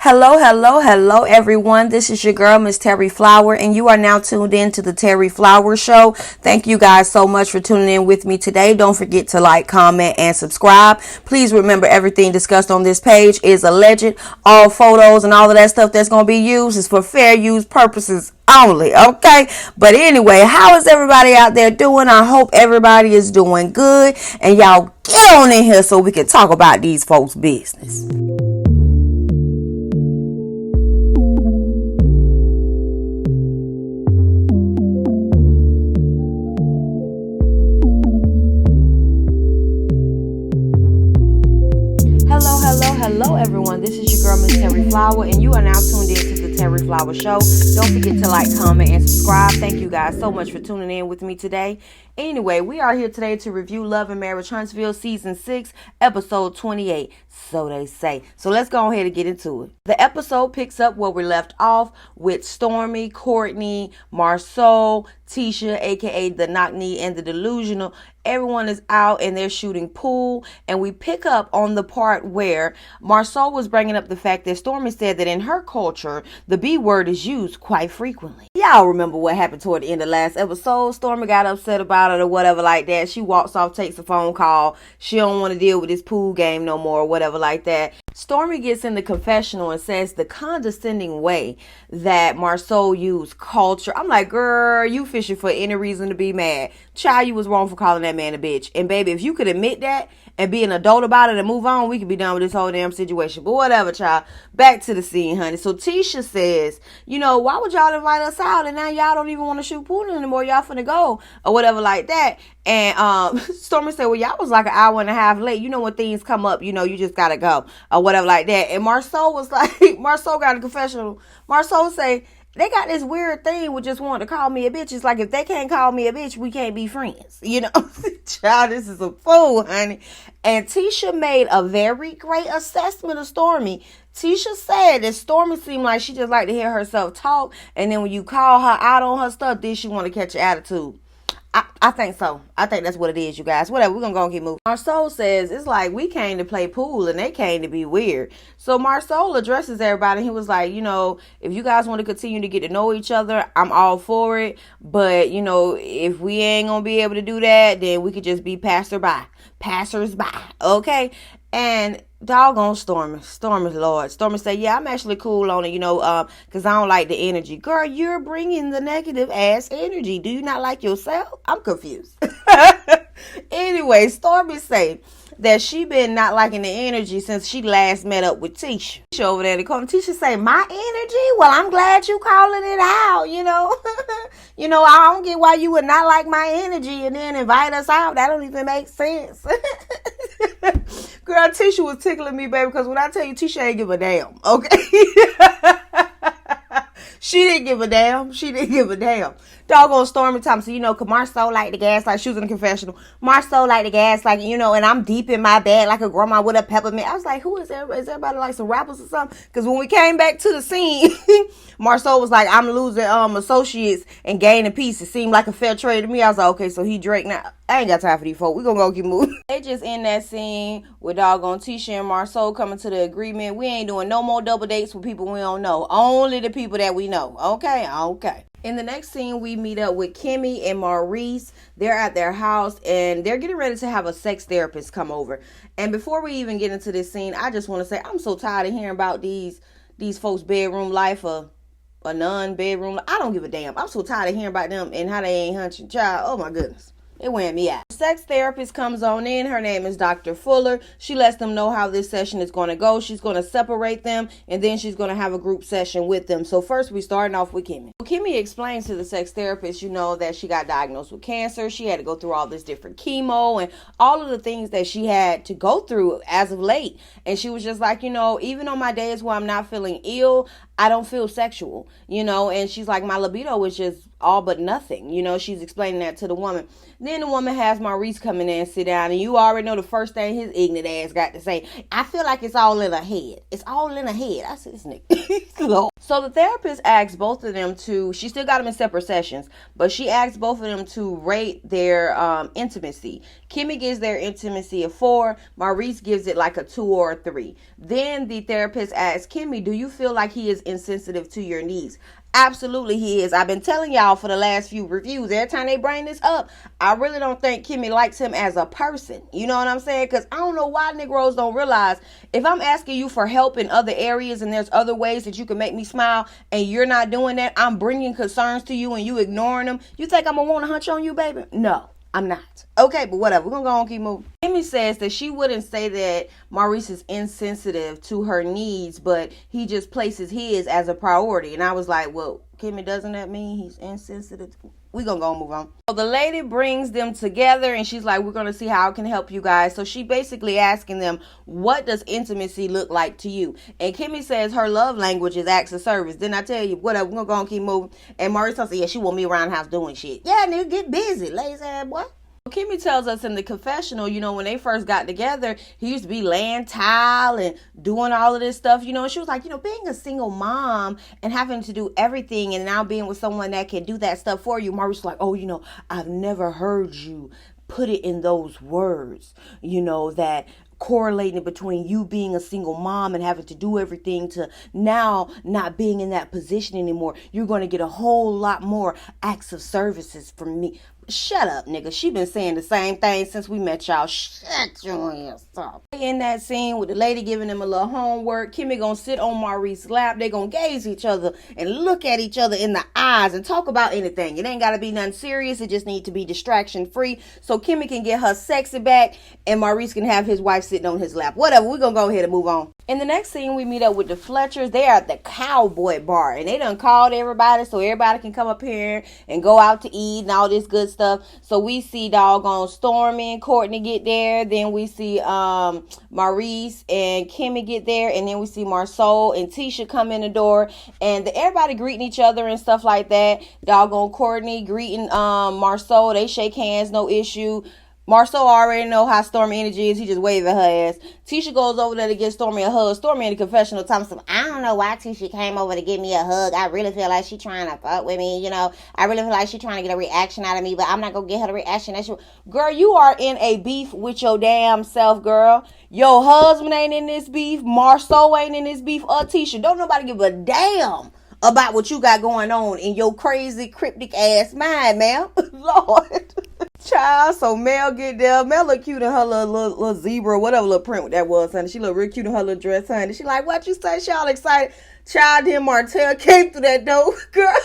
Hello, everyone. This is your girl, Miss Terry Flower, and you are now tuned in to the Terry Flower Show. Thank you guys so much for tuning in with me today. Don't forget to like, comment, and subscribe. Please remember everything discussed on this page is alleged. All photos and all of that stuff that's going to be used is for fair use purposes only, okay? But anyway, how is everybody out there doing? I hope everybody is doing good, and y'all get on in here so we can talk about these folks' business. Hello, everyone. This is your girl, Miss Terry Flower, and you are now tuned in to the Terry Flower Show. Don't forget to like, comment, and subscribe. Thank you guys so much for tuning in with me today. Anyway, we are here today to review Love and Marriage Huntsville Season 6, Episode 28. So they say. So let's go ahead and get into it. The episode picks up where we left off with Stormy, Courtney, Marceau, Tisha, aka the knock-knee and the delusional. Everyone is out and they're shooting pool, and we pick up on the part where Marceau was bringing up the fact that Stormy said that in her culture, the B word is used quite frequently. Y'all remember what happened toward the end of last episode. Stormy got upset about it or whatever like that. She walks off, takes a phone call. She don't want to deal with this pool game no more or whatever like that. Stormy gets in the confessional and says the condescending way that Marceau used culture. I'm like, girl, you fishing for any reason to be mad. Child, you was wrong for calling that man a bitch. And baby, if you could admit that and be an adult about it and move on, we could be done with this whole damn situation. But whatever, child. Back to the scene, honey. So Tisha says, why would y'all invite us out and now y'all don't even want to shoot pool anymore? Y'all finna go or whatever like that. And Stormy said, well, y'all was like an hour and a half late. When things come up, you just gotta go or whatever like that. And Marceau was like, Marceau got a confessional. Marceau say, they got this weird thing with just wanting to call me a bitch. It's like, if they can't call me a bitch, we can't be friends. Child, this is a fool, honey. And Tisha made a very great assessment of Stormy. Tisha said that Stormy seemed like she just like to hear herself talk. And then when you call her out on her stuff, then she want to catch your attitude. I think so. I think that's what it is, you guys. Whatever, we're going to go and keep moving. Marceau says, it's like we came to play pool and they came to be weird. So Marceau addresses everybody. He was like, if you guys want to continue to get to know each other, I'm all for it. But, if we ain't going to be able to do that, then we could just be passersby. Okay? And doggone Stormy's Lord. Stormy said, yeah, I'm actually cool on it, because I don't like the energy. Girl, you're bringing the negative ass energy. Do you not like yourself? I'm confused. Anyway, Stormy say that she been not liking the energy since she last met up with Tisha. Tisha over there in the corner. Tisha say, my energy? Well, I'm glad you calling it out, I don't get why you would not like my energy and then invite us out. That don't even make sense. Girl, Tisha was tickling me, baby, because when I tell you Tisha ain't give a damn, okay? She didn't give a damn. Doggone Stormy Thompson, cause Marceau like the gas like she was in the confessional. Marceau like the gas like, and I'm deep in my bed like a grandma with a peppermint. I was like, who is everybody? Is everybody like some rappers or something? Because when we came back to the scene, Marceau was like, I'm losing associates and gaining peace. It seemed like a fair trade to me. I was like, okay, so he Drake now. I ain't got time for these folks. We gonna go keep moving. They just in that scene with doggone Tisha and Marceau coming to the agreement. We ain't doing no more double dates with people we don't know. Only the people that we know. Okay. In the next scene, we meet up with Kimmy and Maurice. They're at their house and they're getting ready to have a sex therapist come over. And before we even get into this scene, I just want to say I'm so tired of hearing about these folks' bedroom life or a non-bedroom. I don't give a damn. I'm so tired of hearing about them and how they ain't hunching. Child, oh my goodness. It went me out. Sex therapist comes on in. Her name is Dr. Fuller. She lets them know how this session is going to go. She's going to separate them, and then she's going to have a group session with them. So first, we're starting off with Kimmy. Kimmy explains to the sex therapist, that she got diagnosed with cancer. She had to go through all this different chemo and all of the things that she had to go through as of late. And she was just like, even on my days where I'm not feeling ill, I don't feel sexual, and she's like, my libido is just all but nothing. She's explaining that to the woman. Then the woman has Maurice come in there and sit down, and you already know the first thing his ignorant ass got to say. I feel like it's all in her head. It's all in her head. I said, this nigga. So the therapist asked both of them she still got them in separate sessions, but she asked both of them to rate their intimacy. Kimmy gives their intimacy a 4. Maurice gives it like a 2 or a 3. Then the therapist asks Kimmy, do you feel like he is insensitive to your needs? Absolutely he is. I've been telling y'all for the last few reviews, every time they bring this up, I really don't think Kimmy likes him as a person. You know what I'm saying? Because I don't know why Negroes don't realize if I'm asking you for help in other areas and there's other ways that you can make me smile and you're not doing that, I'm bringing concerns to you and you ignoring them. You think I'm going to want to hunch on you, baby? No. I'm not. Okay, but whatever. We're going to go on and keep moving. Kimmy says that she wouldn't say that Maurice is insensitive to her needs, but he just places his as a priority. And I was like, well, Kimmy, doesn't that mean he's insensitive? We're going to go and move on. So the lady brings them together and she's like, we're going to see how I can help you guys. So she basically asking them, what does intimacy look like to you? And Kimmy says her love language is acts of service. Didn't I tell you? Whatever, we're going to go and keep moving. And Maurice says, yeah, she want me around the house doing shit. Yeah, nigga, get busy, lazy ass boy. Kimmy tells us in the confessional, you know, when they first got together, he used to be laying tile and doing all of this stuff, you know, and she was like, you know, being a single mom and having to do everything and now being with someone that can do that stuff for you. Maurice was like, oh, you know, I've never heard you put it in those words, you know, that correlating between you being a single mom and having to do everything to now not being in that position anymore. You're going to get a whole lot more acts of services from me. Shut up, nigga. She been saying the same thing since we met y'all. Shut your ass up. In that scene with the lady giving them a little homework, Kimmy gonna sit on Maurice's lap. They gonna gaze each other and look at each other in the eyes and talk about anything. It ain't gotta be nothing serious. It just need to be distraction free. So Kimmy can get her sexy back and Maurice can have his wife sitting on his lap. Whatever. We're gonna go ahead and move on. In the next scene, we meet up with the Fletchers. They are at the Cowboy Bar and they done called everybody so everybody can come up here and go out to eat and all this good stuff. So we see doggone Stormy and Courtney get there. Then we see Maurice and Kimmy get there. And then we see Marceau and Tisha come in the door. And everybody greeting each other and stuff like that. Doggone Courtney greeting Marceau. They shake hands, no issue. Marceau already know how Stormy energy is. He just waving her ass. Tisha goes over there to give Stormy a hug. Stormy in the confessional telling him, I don't know why Tisha came over to give me a hug. I really feel like she trying to fuck with me. You know, I really feel like she trying to get a reaction out of me, but I'm not going to get her the reaction. Girl, you are in a beef with your damn self, girl. Your husband ain't in this beef. Marceau ain't in this beef. Or Tisha. Don't nobody give a damn about what you got going on in your crazy, cryptic ass mind, ma'am. Lord. Child, so Mel get there. Mel look cute in her little zebra, whatever little print that was, honey. She look real cute in her little dress, honey. She like, what you say? She all excited. Child, then Martell came through that door, girl.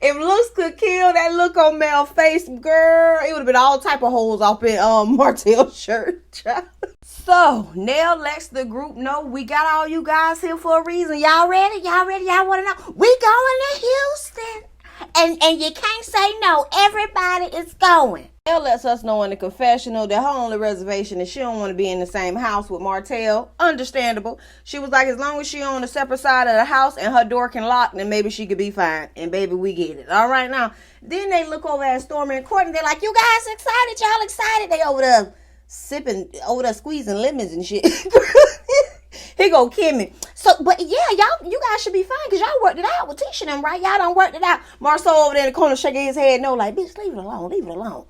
If looks could kill, that look on Mel's face, girl, it would have been all type of holes off in Martell's shirt, child. So, Nell lets the group know we got all you guys here for a reason. Y'all ready? Y'all ready? Y'all want to know? We going to Houston. And you can't say no. Everybody is going. Nell lets us know in the confessional that her only reservation is she don't want to be in the same house with Martell. Understandable. She was like, as long as she on a separate side of the house and her door can lock, then maybe she could be fine. And baby, we get it. All right, now. Then they look over at Stormy and Courtney. They're like, you guys excited? Y'all excited? They over there sipping, over there squeezing lemons and shit. Here go Kimmy. So, but yeah, you guys should be fine because y'all worked it out with Tisha and them, right? Y'all done worked it out. Marceau over there in the corner shaking his head no, like, bitch, leave it alone, leave it alone.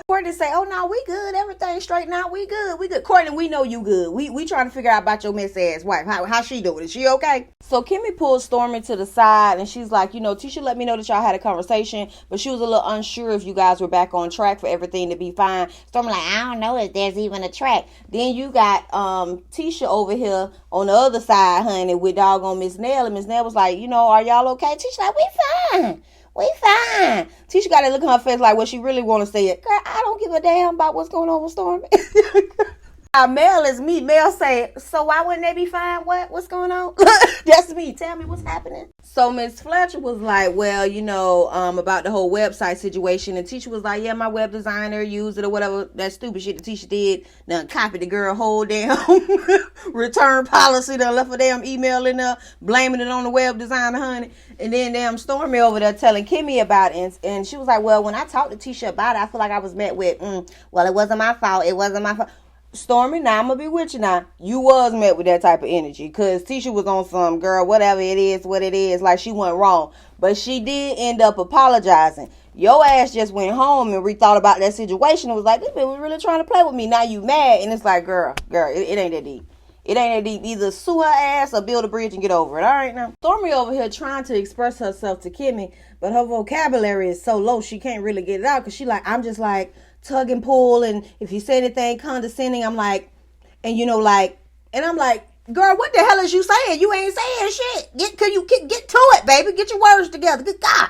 Courtney say, oh no, we good, everything straight now, we good. Courtney, we know you good. We trying to figure out about your mess ass wife. How she doing? Is she okay? So Kimmy pulls Stormy to the side and she's like, you know, Tisha let me know that y'all had a conversation, but she was a little unsure if you guys were back on track for everything to be fine. Stormy like, I don't know if there's even a track. Then you got Tisha over here on the other side, honey, with doggone Miss Nell. And Miss Nell was like, you know, are y'all okay? Tisha like, we fine. We fine. Tisha got that look on her face like what she really want to say it. Girl, I don't give a damn about what's going on with Stormy. Mel is me. Mel say, so why wouldn't they be fine? What's going on? That's me. Tell me what's happening. So Miss Fletcher was like, well, you know, about the whole website situation. And Tisha was like, yeah, my web designer used it or whatever. That stupid shit that Tisha did. Now copied the girl whole damn return policy. Done left a damn email in there, blaming it on the web designer, honey. And then damn Stormy over there telling Kimmy about it. And she was like, well, when I talked to Tisha about it, I feel like I was met with, well, it wasn't my fault. It wasn't my fault. Stormy, now I'm going to be with you now. You was met with that type of energy because Tisha was on some, girl, whatever it is, what it is, like she went wrong. But she did end up apologizing. Your ass just went home and rethought about that situation and was like, this bitch was really trying to play with me. Now you mad. And it's like, girl, it ain't that deep. It ain't that deep. Either sue her ass or build a bridge and get over it. All right now. Stormy over here trying to express herself to Kimmy, but her vocabulary is so low she can't really get it out because she like, I'm just like tug and pull, and if you say anything condescending, I'm like, and you know, like, and I'm like, girl, what the hell is you saying? You ain't saying shit. Get to it, baby. Get your words together. Good God.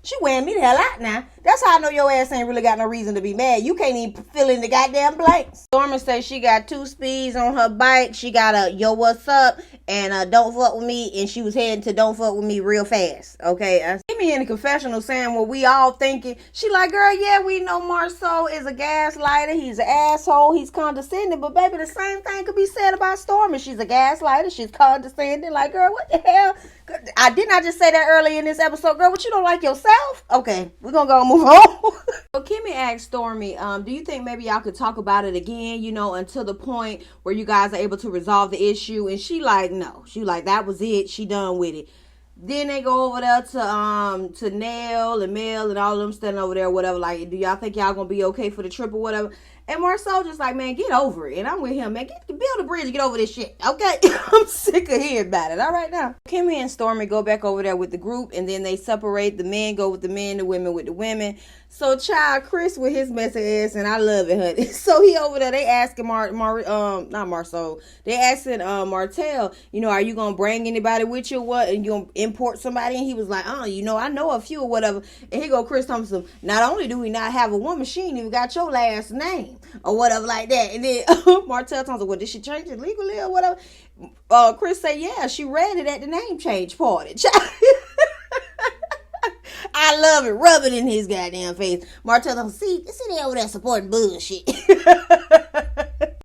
She wearing me the hell out now. That's how I know your ass ain't really got no reason to be mad. You can't even fill in the goddamn blanks. Stormy says she got 2 speeds on her bike. She got a yo, what's up? And don't fuck with me. And she was heading to don't fuck with me real fast. Okay. Kimmy in the confessional saying what we all thinking. She like, girl, yeah, we know Marceau is a gaslighter. He's an asshole. He's condescending. But baby, the same thing could be said about Stormy. She's a gaslighter. She's condescending. Like, girl, what the hell? Didn't I just say that earlier in this episode? Girl, what, you don't like yourself? Okay, we're gonna go move on. So Kimmy asked Stormy, do you think maybe y'all could talk about it again, you know, until the point where you guys are able to resolve the issue? And she like, no. She like, that was it. She done with it. Then they go over there to Nell and Mel and all of them standing over there, whatever. Like, do y'all think y'all gonna be okay for the trip or whatever? And Marceau just like, man, get over it. And I'm with him, man. Build a bridge and get over this shit, okay? I'm sick of hearing about it. All right, now. Kimmy and Stormy go back over there with the group, and then they separate. The men go with the men, the women with the women. So, child, Chris with his messy ass, and I love it, honey. So, he over there, they asking not Marceau. They asking Martell, you know, are you going to bring anybody with you or what? And you going to import somebody? And he was like, you know, I know a few or whatever. And he go, Chris Thompson, not only do we not have a woman, she ain't even got your last name. Or whatever like that. And then Martell Thompson, well, did she change it legally or whatever? Chris said, yeah, she read it at the name change party. I love it. Rub it in his goddamn face. Martell Thompson, see they over there supporting bullshit.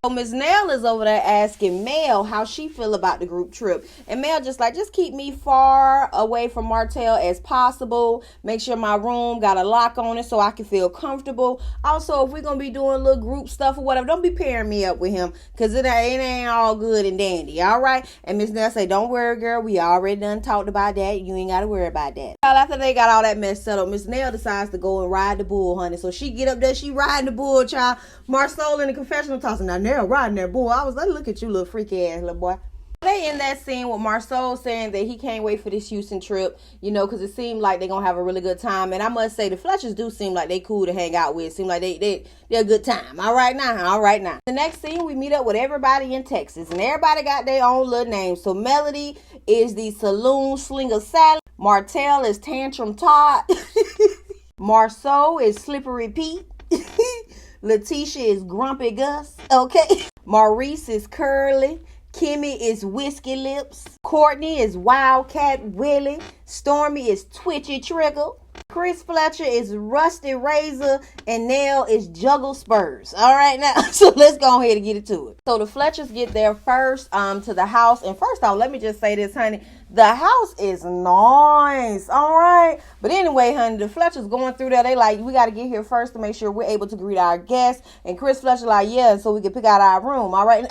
So Miss Nell is over there asking Mel how she feel about the group trip. And Mel just like, just keep me far away from Martell as possible. Make sure my room got a lock on it so I can feel comfortable. Also, if we're going to be doing little group stuff or whatever, don't be pairing me up with him because it ain't all good and dandy, all right? And Miss Nell say, don't worry, girl. We already done talked about that. You ain't got to worry about that. After they got all that mess settled, Miss Nell decides to go and ride the bull, honey. So she get up there, she riding the bull, child. Marceau in the confessional tossing, now Nell riding that bull. I was like, look at you, little freaky ass little boy. They in that scene with Marceau saying that he can't wait for this Houston trip, you know, because it seemed like they're going to have a really good time. And I must say, the Fletchers do seem like they cool to hang out with. Seem like they're a good time. All right now. The next scene, we meet up with everybody in Texas. And everybody got their own little names. So Melody is the Saloon Slinger Sally. Martell is Tantrum Todd. Marceau is Slippery Pete. Letitia is Grumpy Gus. Okay. Maurice is Curly. Kimmy is Whiskey Lips. Courtney is Wildcat Willie. Stormy is Twitchy Trigger. Chris Fletcher is Rusty Razor. And Nell is Juggle Spurs. All right, now, so let's go ahead and get into it. So the Fletchers get there first to the house. And first off, let me just say this, honey. The house is nice, all right? But anyway, honey, the Fletchers going through there. They like, we got to get here first to make sure we're able to greet our guests. And Chris Fletcher like, yeah, so we can pick out our room, all right?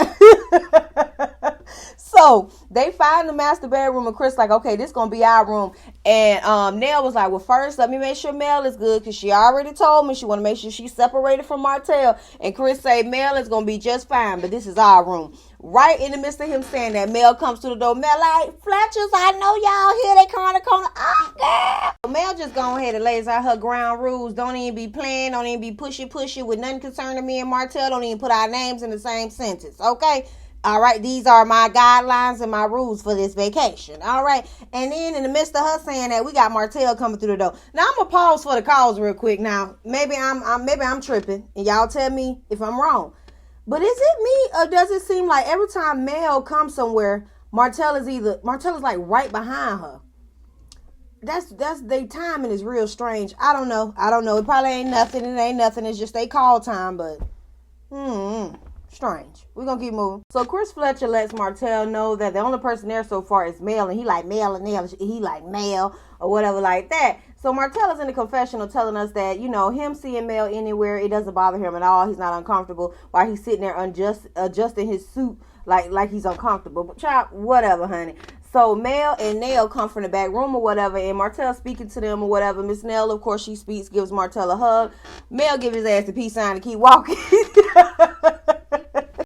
So they find the master bedroom, and Chris like, okay, this gonna be our room. And Nell was like, well, first let me make sure Mel is good, because she already told me she want to make sure she's separated from Martell. And Chris say Mel is gonna be just fine, but this is our room. Right in the midst of him saying that, Mel comes to the door. Mel like, Fletchers, I know y'all here. They corner. Oh, girl. Mel just go ahead and lays out her ground rules. Don't even be playing. Don't even be pushy with nothing concerning me and Martell. Don't even put our names in the same sentence. Okay? All right, these are my guidelines and my rules for this vacation. All right, and then in the midst of her saying that, we got Martell coming through the door. Now I'm gonna pause for the calls real quick. Now maybe I'm tripping, and y'all tell me if I'm wrong. But is it me, or does it seem like every time Mel comes somewhere, Martell is like right behind her? That's their timing is real strange. I don't know. It probably ain't nothing. It ain't nothing. It's just they call time, but strange. We're gonna keep moving. So Chris Fletcher lets Martell know that the only person there so far is Mel, and he like Mel and Nell. He like Mel or whatever like that. So Martell is in the confessional telling us that, you know, him seeing Mel anywhere, it doesn't bother him at all. He's not uncomfortable while he's sitting there adjusting his suit like he's uncomfortable. But child, whatever, honey. So Mel and Nell come from the back room or whatever, and Martell speaking to them or whatever. Miss Nell, of course, she speaks, gives Martell a hug. Mel give his ass the peace sign and keep walking.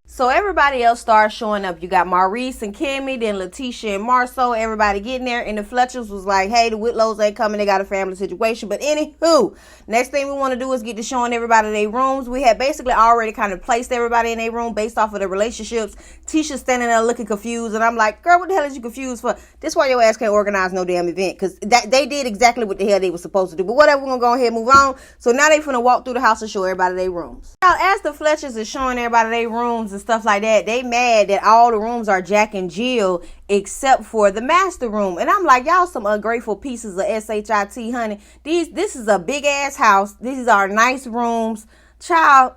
So everybody else starts showing up. You got Maurice and Kimmy, then Letitia and Marceau, everybody getting there. And the Fletchers was like, hey, the Whitlows ain't coming. They got a family situation. But anywho, next thing we want to do is get to showing everybody their rooms. We had basically already kind of placed everybody in their room based off of the relationships. Tisha's standing there looking confused. And I'm like, girl, what the hell is you confused for? This why your ass can't organize no damn event. Because they did exactly what the hell they were supposed to do. But whatever, we're going to go ahead and move on. So now they finna walk through the house and show everybody their rooms. Now, as the Fletchers is showing everybody their rooms and stuff like that, they mad that all the rooms are Jack and Jill except for the master room. And I'm like, y'all some ungrateful pieces of shit, honey. This is a big ass house. These are nice rooms. Child,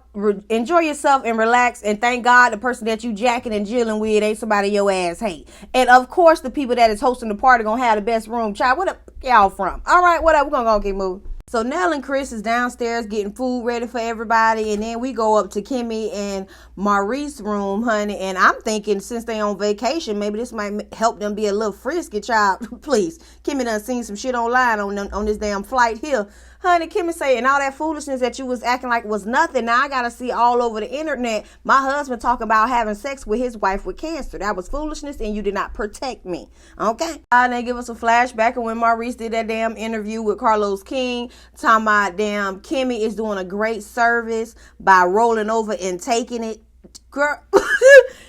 enjoy yourself and relax, and thank God the person that you jacking and jilling with ain't somebody your ass hate. And of course the people that is hosting the party gonna have the best room. Child, where the y'all from? All right, whatever, we're gonna keep moving. So Nell and Chris is downstairs getting food ready for everybody. And then we go up to Kimmy and Maurice's room, honey. And I'm thinking since they on vacation, maybe this might help them be a little frisky, child. Please. Kimmy done seen some shit online on this damn flight here. Honey, Kimmy say, and all that foolishness that you was acting like was nothing. Now I got to see all over the internet my husband talking about having sex with his wife with cancer. That was foolishness and you did not protect me. Okay? And they give us a flashback of when Maurice did that damn interview with Carlos King. Talking about damn Kimmy is doing a great service by rolling over and taking it. Girl,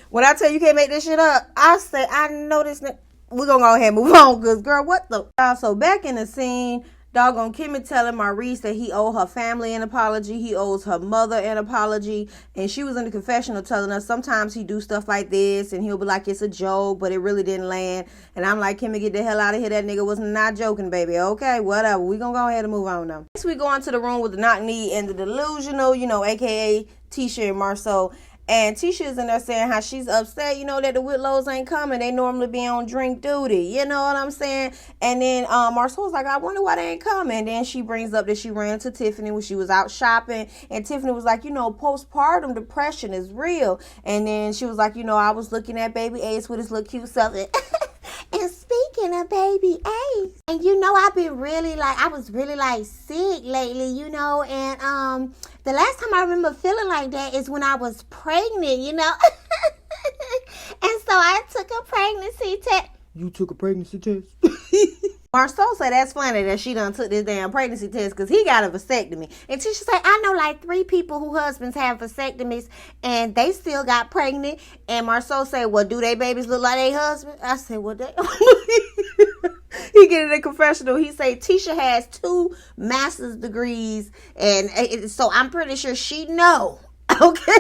when I tell you can't make this shit up, I say, I know this. We're going to go ahead and move on because, girl, what the? So back in the scene, doggone Kimmy telling Maurice that he owed her family an apology. He owes her mother an apology. And she was in the confessional telling us sometimes he do stuff like this and he'll be like, it's a joke, but it really didn't land. And I'm like, Kimmy, get the hell out of here. That nigga was not joking, baby. Okay, whatever. We gonna go ahead and move on now. Next we go into the room with the knock-knee and the delusional, aka Tisha and Marceau. And Tisha is in there saying how she's upset, that the Whitlows ain't coming. They normally be on drink duty. You know what I'm saying? And then Marceau was like, I wonder why they ain't coming. And then she brings up that she ran to Tiffany when she was out shopping. And Tiffany was like, postpartum depression is real. And then she was like, I was looking at baby Ace with his little cute self. And speaking of baby Ace, and I've been I was really sick lately, and the last time I remember feeling like that is when I was pregnant, And so I took a pregnancy test. You took a pregnancy test? Marceau said that's funny that she done took this damn pregnancy test because he got a vasectomy. And Tisha said, I know 3 people who husbands have vasectomies and they still got pregnant. And Marceau said, well, do they babies look like their husband? I said, well, they... He get in the confessional. He say Tisha has 2 master's degrees. And so I'm pretty sure she know. Okay?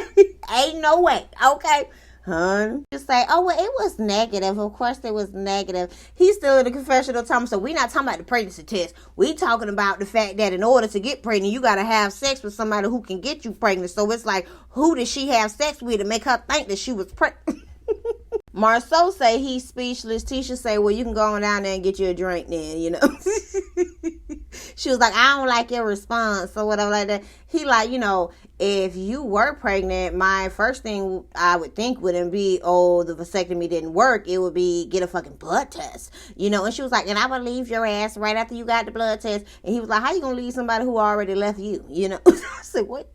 Ain't no way. Okay? Hun. Just say, oh, well, it was negative. Of course it was negative. He's still in the confessional time. So we not talking about the pregnancy test. We talking about the fact that in order to get pregnant, you got to have sex with somebody who can get you pregnant. So it's like, who did she have sex with to make her think that she was pregnant? Marceau say he's speechless. Tisha say, well, you can go on down there and get you a drink then, She was like, I don't like your response or whatever like that. He like, if you were pregnant, my first thing I would think wouldn't be, oh, the vasectomy didn't work. It would be get a fucking blood test, And she was like, and I would leave your ass right after you got the blood test. And he was like, how you gonna leave somebody who already left you, I said, what?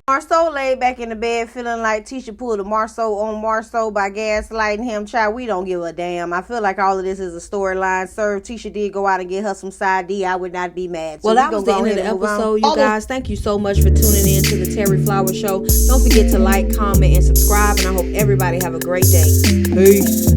Marceau laid back in the bed feeling like Tisha pulled a Marceau on Marceau by gaslighting him. Child, we don't give a damn. I feel like all of this is a storyline. Sir, Tisha did go out and get her some side D. I would not be mad. So well, that was the end of the episode, you guys. Thank you so much for tuning in to the Terry Flower Show. Don't forget to like, comment, and subscribe. And I hope everybody have a great day. Peace.